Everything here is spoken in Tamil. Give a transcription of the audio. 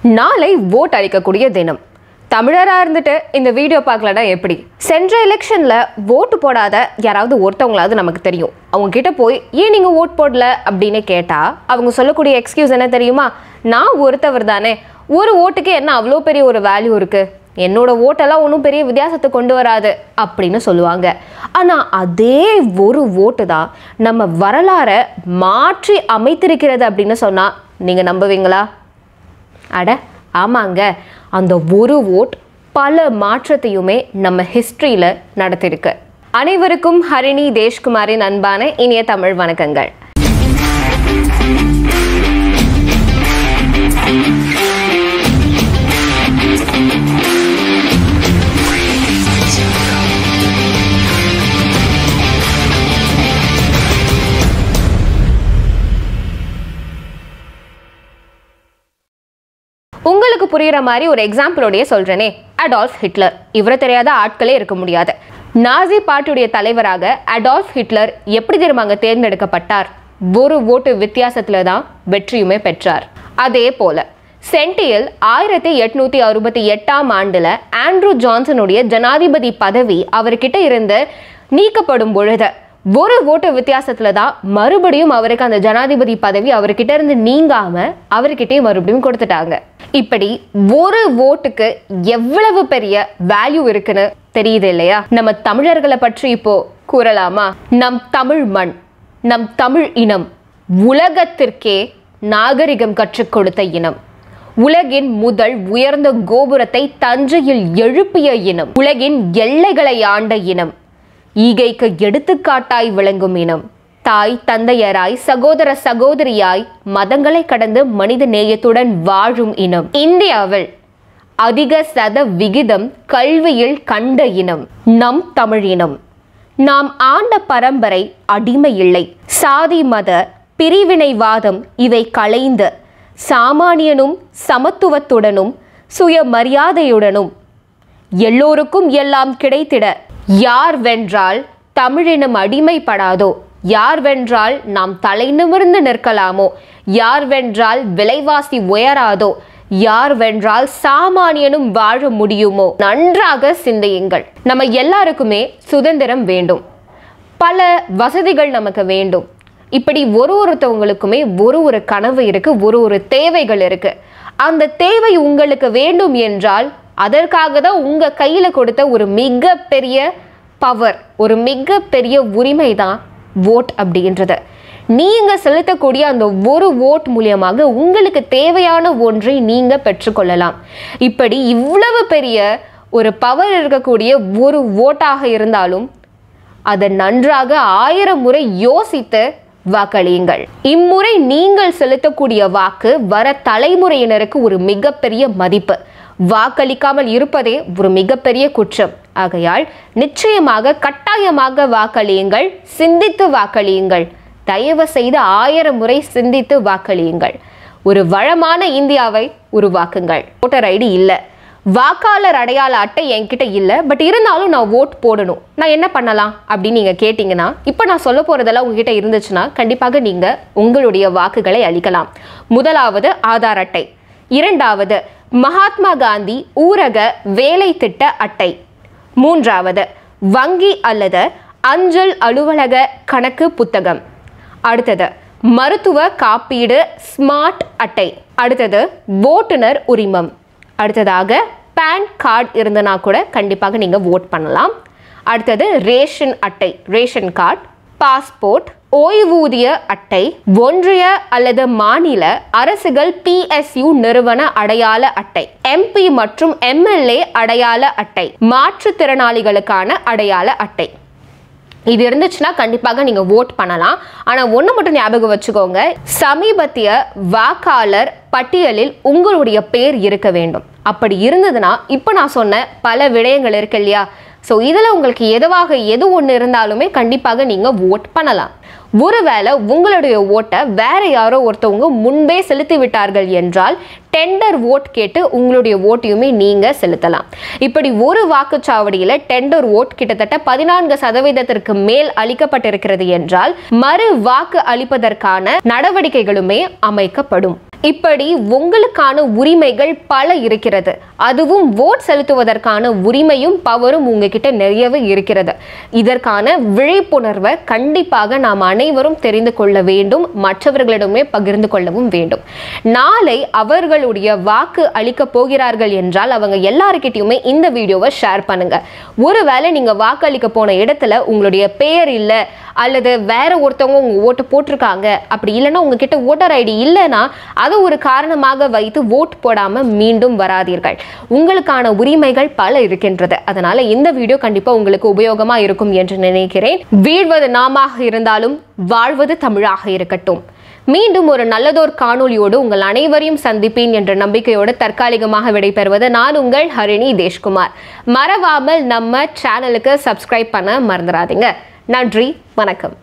நாளை ஓட் அளிக்கக்கூடிய தினம். தமிழராக இருந்துட்டு இந்த வீடியோ பார்க்கலன்னா எப்படி? சென்ற எலெக்ஷனில் ஓட்டு போடாத யாராவது ஒருத்தவங்களாவது நமக்கு தெரியும். அவங்க கிட்ட போய் ஏன் நீங்கள் ஓட் போடல அப்படின்னு கேட்டால் அவங்க சொல்லக்கூடிய எக்ஸ்கியூஸ் என்ன தெரியுமா? நான் ஒருத்தவர் தானே, ஒரு ஓட்டுக்கு என்ன அவ்வளோ பெரிய ஒரு வேல்யூ இருக்குது, என்னோட ஓட்டெல்லாம் ஒன்றும் பெரிய வித்தியாசத்தை கொண்டு வராது அப்படின்னு சொல்லுவாங்க. ஆனால் அதே ஒரு ஓட்டு தான் நம்ம வரலாறை மாற்றி அமைத்திருக்கிறது அப்படின்னு சொன்னால் நீங்கள் நம்புவீங்களா? அட ஆமாங்க, அந்த ஒரு ஓட் பல மாற்றத்தையுமே நம்ம ஹிஸ்ட்ரியில் நடத்திருக்கு. அனைவருக்கும் ஹரிணி தேஷ்குமாரின் அன்பான இனிய தமிழ் வணக்கங்கள். உங்களுக்கு புரியுற மாதிரி ஒரு எக்ஸாம்பிளோடைய சொல்றேனே, அடால்ஃப் ஹிட்லர். இவரை தெரியாத ஆட்களே இருக்க முடியாது. நாசி பார்ட்டியுடைய தலைவராக அடால்ஃப் ஹிட்லர் எப்படி தெரியுமாங்க தேர்ந்தெடுக்கப்பட்டார்? ஒரு ஓட்டு வித்தியாசத்துல தான் வெற்றியுமே பெற்றார். அதே போல சென்டியில் 1868ஆம் ஆண்டுல ஆண்ட்ரூ ஜான்சனுடைய ஜனாதிபதி பதவி அவர்கிட்ட இருந்து நீக்கப்படும் பொழுது ஒரு ஓட்டு வித்தியாசத்துல தான் மறுபடியும் அவருக்கு அந்த ஜனாதிபதி பதவி அவர்கிட்ட இருந்து நீங்காம அவர்கிட்டே மறுபடியும் கொடுத்துட்டாங்க. இப்படி ஒரு ஓட்டுக்கு எவ்வளவு பெரிய வேல்யூ இருக்குன்னு தெரியுது இல்லையா? நம்ம தமிழர்களை பற்றி இப்போ கூறலாமா? நம் தமிழ் மண், நம் தமிழ் இனம் உலகத்திற்கே நாகரிகம் கற்றுக் கொடுத்த இனம். உலகின் முதல் உயர்ந்த கோபுரத்தை தஞ்சையில் எழுப்பிய இனம். உலகின் எல்லைகளை ஆண்ட இனம். ஈகைக்கு எடுத்துக்காட்டாய் விளங்கும் இனம். தாய் தந்தையராய் சகோதர சகோதரியாய் மதங்களை கடந்து மனித நேயத்துடன் வாழும் இனம். இந்தியாவில் அதிக விகிதம் கல்வியில் கண்ட இனம் நம் தமிழ் இனம். நாம் ஆண்ட பரம்பரை அடிமை இல்லை. சாதி மத பிரிவினைவாதம் இவை களைந்து சாமானியனும் சமத்துவத்துடனும் சுயமரியாதையுடனும் எல்லோருக்கும் எல்லாம் கிடைத்திட யார் வென்றால் தமிழினம் அடிமைப்படாதோ, யார் வென்றால் நாம் தலை நிமிர்ந்து நிற்கலாமோ, யார் வென்றால் விலைவாசி உயராதோ, யார் வென்றால் சாமானியனும் வாழ முடியுமோ. நன்றாக சிந்தியுங்கள். நம்ம எல்லாருக்குமே சுதந்திரம் வேண்டும், பல வசதிகள் நமக்கு வேண்டும். இப்படி ஒருத்தவங்களுக்குமே ஒரு கனவு இருக்கு, ஒரு தேவைகள் இருக்கு. அந்த தேவை உங்களுக்கு வேண்டும் என்றால் அதற்காக தான் உங்க கையில கொடுத்த ஒரு மிகப்பெரிய பவர், ஒரு மிகப்பெரிய உரிமை தான் ஓட் அப்படின்றது. நீங்க செலுத்தக்கூடிய அந்த ஒரு ஓட் மூலியமாக உங்களுக்கு தேவையான ஒன்றை நீங்க பெற்றுக்கொள்ளலாம். இப்படி இவ்வளவு பெரிய ஒரு பவர் இருக்கக்கூடிய ஒரு ஓட்டாக இருந்தாலும் அதை நன்றாக 1000 முறை யோசித்து வாக்களியுங்கள். இம்முறை நீங்கள் செலுத்தக்கூடிய வாக்கு வர தலைமுறையினருக்கு ஒரு மிகப்பெரிய மதிப்பு. வாக்களிக்காமல் இருப்பதே ஒரு மிகப்பெரிய குற்றம். ஆகையால் நிச்சயமாக கட்டாயமாக வாக்களியுங்கள், சிந்தித்து வாக்களியுங்கள். தயவு செய்து 1000 முறை சிந்தித்து வாக்களியுங்கள். ஒரு வளமான இந்தியாவை உருவாக்குங்கள். ஓட்டர் ஐடி இல்லை, வாக்காளர் அடையாள அட்டை என்கிட்ட இல்லை, பட் இருந்தாலும் நான் ஓட் போடணும், நான் என்ன பண்ணலாம் அப்படின்னு நீங்கள் கேட்டிங்கன்னா, இப்போ நான் சொல்ல போகிறதெல்லாம் உங்ககிட்ட இருந்துச்சுன்னா கண்டிப்பாக நீங்கள் உங்களுடைய வாக்குகளை அளிக்கலாம். முதலாவது ஆதார் அட்டை, இரண்டாவது மகாத்மா காந்தி ஊரக வேலை திட்ட அட்டை, மூன்றாவது வங்கி அல்லது அஞ்சல் அலுவலக கணக்கு புத்தகம், அடுத்தது மருத்துவ காப்பீடு ஸ்மார்ட் அட்டை, அடுத்தது ஓட்டுநர் உரிமம், அடுத்ததாக பேன் கார்டு இருந்தனா கூட கண்டிப்பாக நீங்கள் ஓட் பண்ணலாம். அடுத்தது ரேஷன் அட்டை, ரேஷன் கார்டு, பாஸ்போர்ட், ஓய்வூதிய அட்டை, ஒன்றிய அல்லது மாநில அரசுகள் PSU நிறுவன அடையாள அட்டை, MP மற்றும் MLA அடையாள அட்டை, மாற்றுத்திறனாளிகளுக்கான அடையாள அட்டை. இது இருந்துச்சுன்னா கண்டிப்பாக நீங்க ஓட் பண்ணலாம். ஆனா ஒண்ணு மட்டும் ஞாபகம் வச்சுக்கோங்க, சமீபத்திய வாக்காளர் பட்டியலில் உங்களுடைய பேர் இருக்க வேண்டும். அப்படி இருந்ததுன்னா இப்போ நான் சொன்ன பல விடயங்கள் இருக்கு இல்லையா, ஸோ இதில் உங்களுக்கு எது ஒன்று இருந்தாலுமே கண்டிப்பாக நீங்கள் ஓட் பண்ணலாம். ஒருவேளை உங்களுடைய ஓட்டை வேற யாரோ ஒருத்தவங்க முன்பே செலுத்தி விட்டார்கள் என்றால் டெண்டர் ஓட் கேட்டு உங்களுடைய ஓட்டையுமே நீங்கள் செலுத்தலாம். இப்படி ஒரு வாக்குச்சாவடியில் டெண்டர் ஓட் கிட்டத்தட்ட 14% மேல் அளிக்கப்பட்டிருக்கிறது என்றால் மறு வாக்கு அளிப்பதற்கான நடவடிக்கைகளுமே அமைக்கப்படும். இப்படி உங்களுக்கான உரிமைகள் பல இருக்கிறது. அதுவும் ஓட் செலுத்துவதற்கான உரிமையும் பவரும் உங்ககிட்ட நிறையவே இருக்கிறது. இதற்கான விழிப்புணர்வை கண்டிப்பாக நாம் அனைவரும் தெரிந்து கொள்ள வேண்டும், மற்றவர்களிடமே பகிர்ந்து கொள்ளவும் வேண்டும். நாளை அவர்களுடைய வாக்கு அளிக்க போகிறார்கள் என்றால் அவங்க எல்லாருக்கிட்டையுமே இந்த வீடியோவை ஷேர் பண்ணுங்க. ஒருவேளை நீங்க வாக்கு அளிக்க போன இடத்துல உங்களுடைய பெயர் இல்லை அல்லது வேற ஒருத்தவங்க உங்க ஓட்டு போட்டிருக்காங்க, அப்படி இல்லைன்னா உங்ககிட்ட ஓட்டர் ஐடி இல்லைன்னா அதை ஒரு காரணமாக வைத்து ஓட் போடாம மீண்டும் வராதீர்கள். உங்களுக்கான உரிமைகள் பல இருக்கின்றது. அதனால இந்த வீடியோ கண்டிப்பா உங்களுக்கு உபயோகமா இருக்கும் என்று நினைக்கிறேன். வீழ்வது நாமாக இருந்தாலும் வாழ்வது தமிழாக இருக்கட்டும். மீண்டும் ஒரு நல்லதோர் காணொலியோடு உங்கள் அனைவரையும் சந்திப்பேன் என்ற நம்பிக்கையோடு தற்காலிகமாக விடைபெறுவது நான் உங்கள் ஹரிணி தேஷ்குமார். மறவாமல் நம்ம சேனலுக்கு சப்ஸ்கிரைப் பண்ண மறந்துடாதீங்க. நன்றி, வணக்கம்.